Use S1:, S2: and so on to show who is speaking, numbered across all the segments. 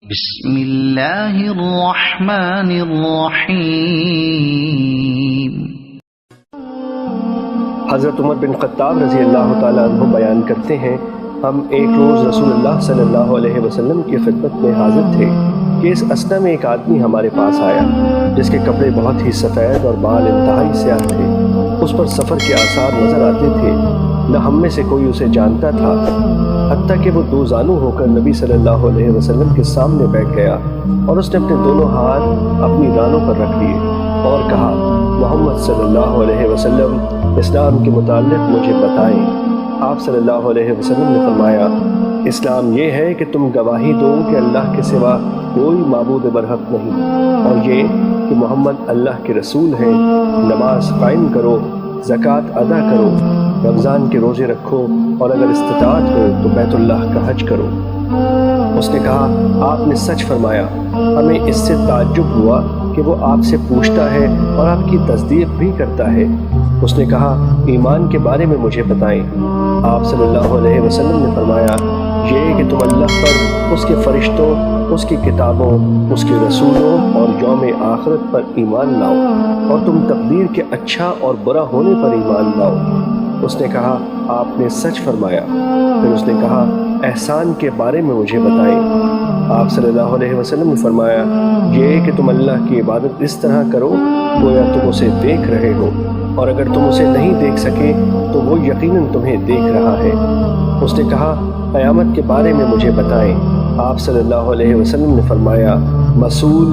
S1: بسم اللہ الرحمن الرحیم۔
S2: حضرت عمر بن خطاب رضی اللہ تعالیٰ عنہ بیان کرتے ہیں، ہم ایک روز رسول اللہ صلی اللہ علیہ وسلم کی خدمت میں حاضر تھے کہ اس اثنا میں ایک آدمی ہمارے پاس آیا جس کے کپڑے بہت ہی سفید اور بال انتہائی سیاہ تھے۔ اس پر سفر کے آثار نظر آتے تھے، نہ ہم میں سے کوئی اسے جانتا تھا، حتیٰ کہ وہ دو زانو ہو کر نبی صلی اللہ علیہ وسلم کے سامنے بیٹھ گیا اور اس نے اپنے دونوں ہاتھ اپنی رانوں پر رکھ لیے اور کہا، محمد صلی اللہ علیہ وسلم اسلام کے متعلق مجھے بتائیں۔ آپ صلی اللہ علیہ وسلم نے فرمایا، اسلام یہ ہے کہ تم گواہی دو کہ اللہ کے سوا کوئی معبود برحق نہیں، اور یہ کہ محمد اللہ کے رسول ہیں، نماز قائم کرو، زکوٰۃ ادا کرو، رمضان کے روزے رکھو، اور اگر استطاعت ہو تو بیت اللہ کا حج کرو۔ اس نے کہا، آپ نے سچ فرمایا، ہمیں اس سے تعجب ہوا کہ وہ آپ سے پوچھتا ہے اور آپ کی تصدیق بھی کرتا ہے۔ اس نے کہا، ایمان کے بارے میں مجھے بتائیں۔ آپ صلی اللہ علیہ وسلم نے فرمایا، یہ کہ تم اللہ پر، اس کے فرشتوں، اس کی کتابوں، اس کے رسولوں اور یوم آخرت پر ایمان لاؤ، اور تم تقدیر کے اچھا اور برا ہونے پر ایمان لاؤ۔ اس نے کہا، آپ نے سچ فرمایا۔ پھر اس نے کہا، احسان کے بارے میں مجھے بتائیں۔ آپ صلی اللہ علیہ وسلم نے فرمایا، یہ کہ تم اللہ کی عبادت اس طرح کرو گویا تم اسے دیکھ رہے ہو، اور اگر تم اسے نہیں دیکھ سکے تو وہ یقیناً تمہیں دیکھ رہا ہے۔ اس نے کہا، قیامت کے بارے میں مجھے بتائیں۔ آپ صلی اللہ علیہ وسلم نے فرمایا، مسئول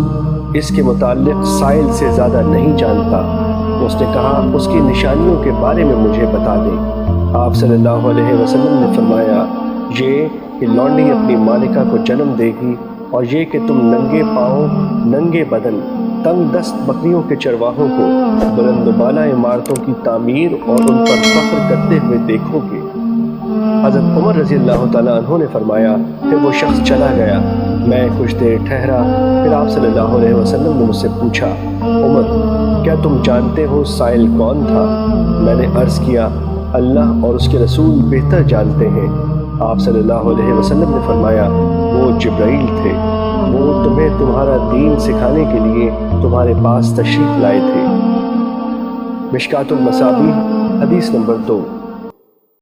S2: اس کے متعلق سائل سے زیادہ نہیں جانتا۔ اس نے کہا، اس کی نشانیوں کے بارے میں مجھے بتا دیں۔ آپ صلی اللہ علیہ وسلم نے فرمایا، یہ کہ لونڈی اپنی مالکہ کو جنم دے گی، اور یہ کہ تم ننگے پاؤں، ننگے بدن، تنگ دست بکریوں کے چرواہوں کو بلند و بالا عمارتوں کی تعمیر اور ان پر فخر کرتے ہوئے دیکھو گے۔ حضرت عمر رضی اللہ تعالیٰ عنہ نے فرمایا، پھر وہ شخص چلا گیا، میں کچھ دیر ٹھہرا، پھر آپ صلی اللہ علیہ وسلم نے مجھ سے پوچھا، عمر کیا تم جانتے ہو سائل کون تھا؟ میں نے عرض کیا، اللہ اور اس کے رسول بہتر جانتے ہیں۔ آپ صلی اللہ علیہ وسلم نے فرمایا، وہ جبرائیل تھے، وہ تمہیں تمہارا دین سکھانے کے لیے تمہارے پاس تشریف لائے تھے۔ مشکوٰۃ المصابیح حدیث نمبر 2۔